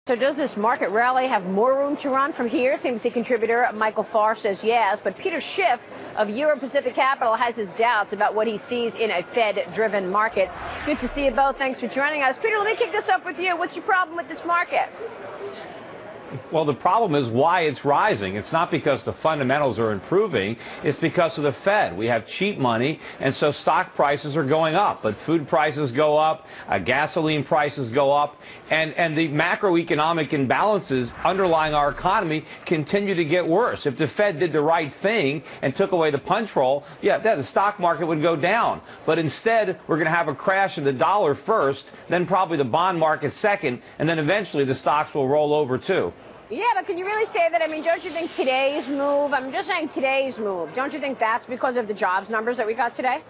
So does this market rally have more room to run from here? CNBC contributor Michael Farr says yes, but Peter Schiff of Euro Pacific Capital has his doubts about what he sees in a Fed-driven market. Good to see you both. Thanks for joining us. Peter, let me kick this up with you. What's your problem with this market? Well, the problem is why it's rising. It's not because the fundamentals are improving. It's because of the Fed. We have cheap money, and so stock prices are going up. But food prices go up, gasoline prices go up, and the macroeconomic imbalances underlying our economy continue to get worse. If the Fed did the right thing and took away the punch roll, yeah, the stock market would go down. But instead, we're going to have a crash in the dollar first, then probably the bond market second, and then eventually the stocks will roll over too. Yeah, but can you really say that? I mean, don't you think today's move, I'm just saying today's move, don't you think that's because of the jobs numbers that we got today?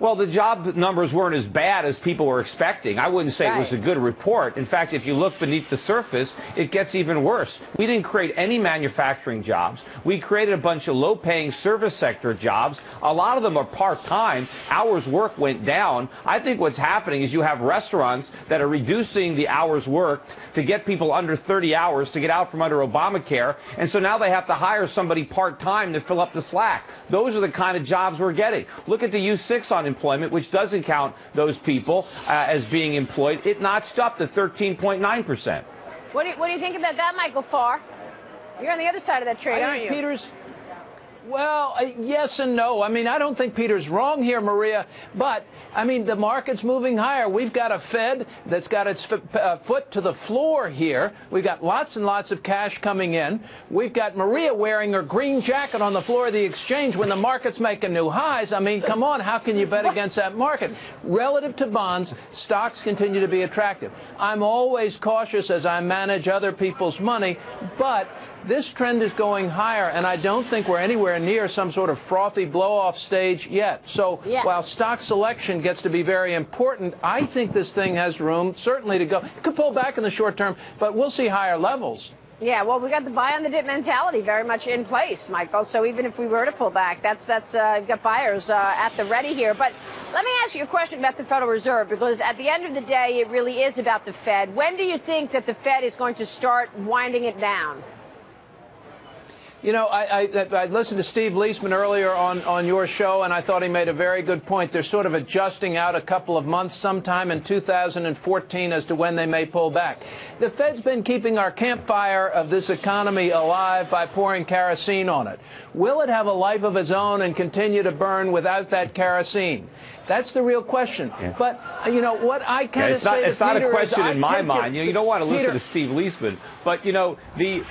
Well, the job numbers weren't as bad as people were expecting. I wouldn't say It was a good report. In fact, if you look beneath the surface, it gets even worse. We didn't create any manufacturing jobs. We created a bunch of low-paying service sector jobs. A lot of them are part-time. Hours worked went down. I think what's happening is you have restaurants that are reducing the hours worked to get people under 30 hours to get out from under Obamacare. And so now they have to hire somebody part-time to fill up the slack. Those are the kind of jobs we're getting. Look at the U6 unemployment, which doesn't count those people as being employed. It notched up to 13.9%. What do you think about that, Michael Farr? You're on the other side of that trade, aren't you? Peter's, well, yes and no. I mean, I don't think Peter's wrong here, Maria, but, I mean, the market's moving higher. We've got a Fed that's got its foot to the floor here. We've got lots and lots of cash coming in. We've got Maria wearing her green jacket on the floor of the exchange when the market's making new highs. I mean, come on, how can you bet against that market? Relative to bonds, stocks continue to be attractive. I'm always cautious as I manage other people's money, but this trend is going higher, and I don't think we're anywhere near some sort of frothy blow-off stage yet. So while stock selection gets to be very important, I think this thing has room, certainly, to go. It could pull back in the short term, but we'll see higher levels. Yeah, well, we got the buy on the dip mentality very much in place, Michael. So even if we were to pull back, we've got buyers at the ready here. But let me ask you a question about the Federal Reserve, because at the end of the day, it really is about the Fed. When do you think that the Fed is going to start winding it down? You know, I listened to Steve Leisman earlier on your show, and I thought he made a very good point. They're sort of adjusting out a couple of months sometime in 2014 as to when they may pull back. The Fed's been keeping our campfire of this economy alive by pouring kerosene on it. Will it have a life of its own and continue to burn without that kerosene? That's the real question. Yeah. But, you know, what I kind of say to Peter is... It's not a question in my mind. You don't want to listen to Steve Leisman. But, you know, the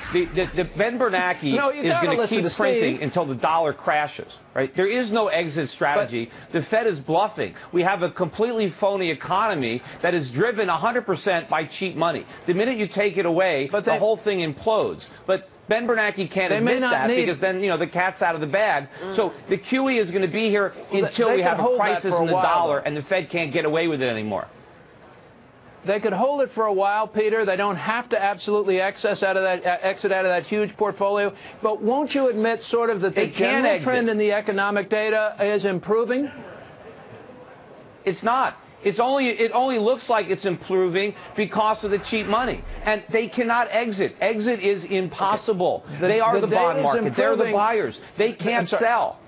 Ben Bernanke is going to keep printing until the dollar crashes, right? There is no exit strategy. The Fed is bluffing. We have a completely phony economy that is driven 100% by cheap money. The minute you take it away, the whole thing implodes. But Ben Bernanke can't admit that because then, you know, the cat's out of the bag. So the QE is going to be here until we have a crisis in the dollar and the Fed can't get away with it anymore. They could hold it for a while, Peter. They don't have to absolutely exit out of that huge portfolio. But won't you admit sort of that the general trend in the economic data is improving? It's not. It only looks like it's improving because of the cheap money. And they cannot exit. Exit is impossible. They are the bond market. They're the buyers. They can't sell.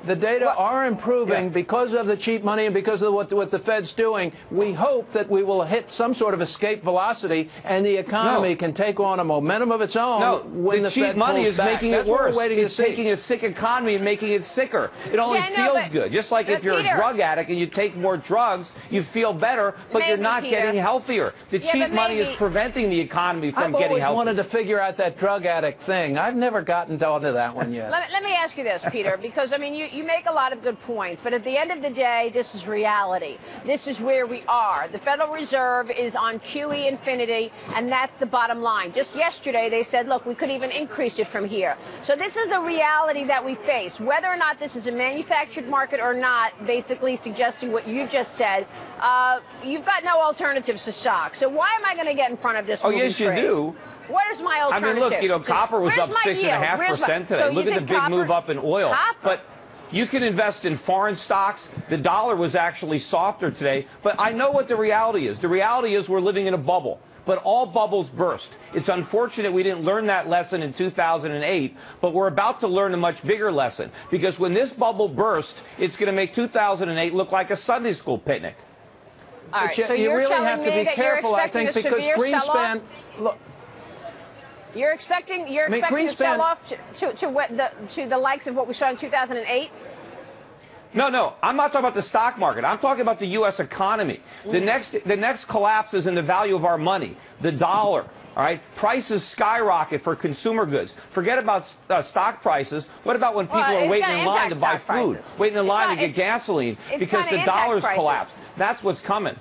The data are improving because of the cheap money and because of what the Fed's doing. We hope that we will hit some sort of escape velocity and the economy can take on a momentum of its own when the cheap Fed money pulls is back. making it worse. It's taking a sick economy and making it sicker. It only feels good. Just like if you're a drug addict and you take more drugs, you feel better, but you're not getting healthier. The cheap money is preventing the economy from getting healthy. I've always wanted to figure out that drug addict thing. I've never gotten onto that one yet. Let me ask you this, Peter, because, I mean, you make a lot of good points, but at the end of the day, this is reality. This is where we are. The Federal Reserve is on QE infinity, and that's the bottom line. Just yesterday, they said, look, we could even increase it from here. So this is the reality that we face. Whether or not this is a manufactured market or not, basically suggesting what you just said, you've got no alternatives to stocks. So why am I going to get in front of this moving yes, you trade? do. What is my alternative? I mean, look, you know, copper was up 6.5% today. Look at the big move up in oil. Copper? But You can invest in foreign stocks. The dollar was actually softer today. But I know what the reality is. The reality is we're living in a bubble. But all bubbles burst. It's unfortunate we didn't learn that lesson in 2008, but we're about to learn a much bigger lesson. Because when this bubble bursts, it's going to make 2008 look like a Sunday school picnic. All right, so you you're really telling have to me be that careful, you're I think, expecting because a severe Greenspan. Look, You're expecting to sell off to the likes of what we saw in 2008? No, I'm not talking about the stock market. I'm talking about the U.S. economy. The next collapse is in the value of our money, the dollar. All right, prices skyrocket for consumer goods. Forget about stock prices. What about when people are waiting in line to buy food, waiting in line to get gasoline because the dollar's collapsed? That's what's coming.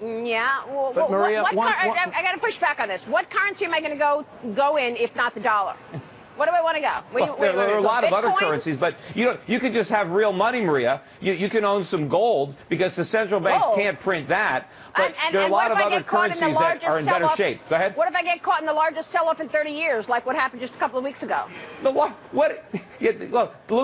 Yeah. Well, but Maria, I got to push back on this. What currency am I going to go in if not the dollar? What do I want to go? There are a lot of other currencies, but you can just have real money, Maria. You can own some gold because the central banks can't print that. But there are a lot of other currencies that are in better shape. Go ahead. What if I get caught in the largest sell-off in 30 years, like what happened just a couple of weeks ago? Look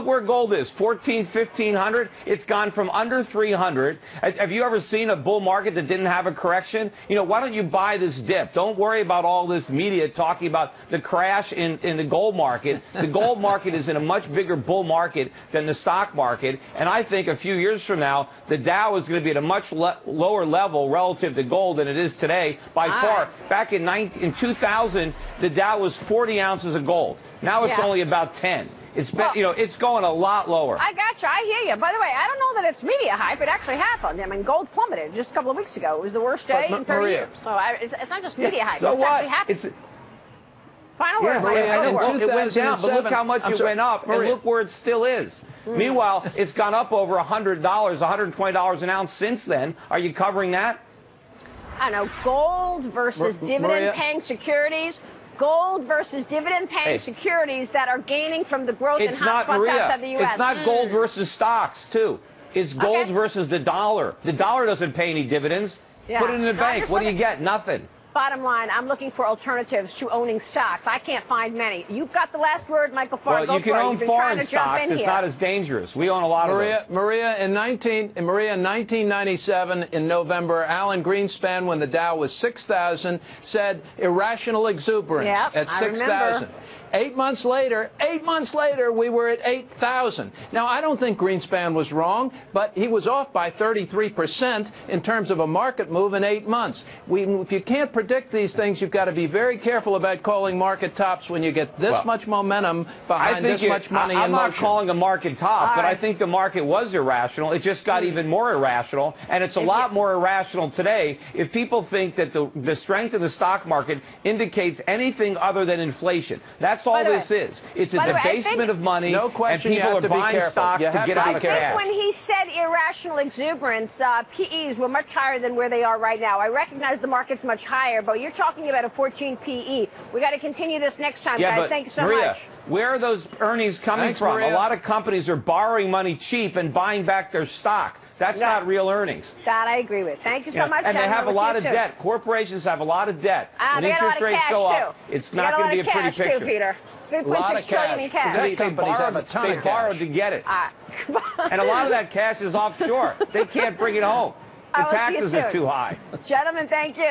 where gold is, 1,500. It's gone from under 300. Have you ever seen a bull market that didn't have a correction? Why don't you buy this dip? Don't worry about all this media talking about the crash in the gold market. The gold market is in a much bigger bull market than the stock market. And I think a few years from now, the Dow is going to be at a much lower level relative to gold than it is today by far. Back in 2000, the Dow was 40 ounces of gold. Now it's only about 10. It's it's going a lot lower. I got you. I hear you. By the way, I don't know that it's media hype. It actually happened. I mean, gold plummeted just a couple of weeks ago. It was the worst day in 30 years. So it's not just media hype. So it's what? Actually happened. Final word. It went down, but look how much it went up, and look where it still is. Meanwhile, it's gone up over $100, $120 an ounce since then. Are you covering that? I don't know. Gold versus dividend-paying securities. Gold versus dividend-paying securities that are gaining from the growth in hotspots outside the U.S. It's not gold versus stocks, too. It's gold versus the dollar. The dollar doesn't pay any dividends. Put it in the bank. What do you get? Nothing. Bottom line, I'm looking for alternatives to owning stocks. I can't find many. You've got the last word, Michael Farr. Well, you can own foreign stocks. It's not as dangerous. We own a lot of them. Maria, in 1997, in November, Alan Greenspan, when the Dow was 6,000, said irrational exuberance at 6,000. 8 months later, we were at 8,000. Now, I don't think Greenspan was wrong, but he was off by 33% in terms of a market move in 8 months. If you can't predict these things, you've got to be very careful about calling market tops when you get this much momentum behind this much money in motion. I'm not calling a market top, but I think the market was irrational. It just got even more irrational, and it's a lot more irrational today if people think that the strength of the stock market indicates anything other than inflation. That's all this is. It's a debasement of money, and people are buying stocks to get out of cash. I think when he said irrational exuberance, PEs were much higher than where they are right now. I recognize the market's much higher, but you're talking about a 14 PE. We got to continue this next time, guys. Thanks so much. Where are those earnings coming from? Maria. A lot of companies are borrowing money cheap and buying back their stock. That's not real earnings. That I agree with. Thank you so much. And they have a lot of debt. Corporations have a lot of debt. When interest rates go up, it's not going to be a pretty picture. Too, Peter. $3.6 trillion in cash. They borrowed to get it. And a lot of that cash is offshore. They can't bring it home. The taxes are too high. Gentlemen, thank you.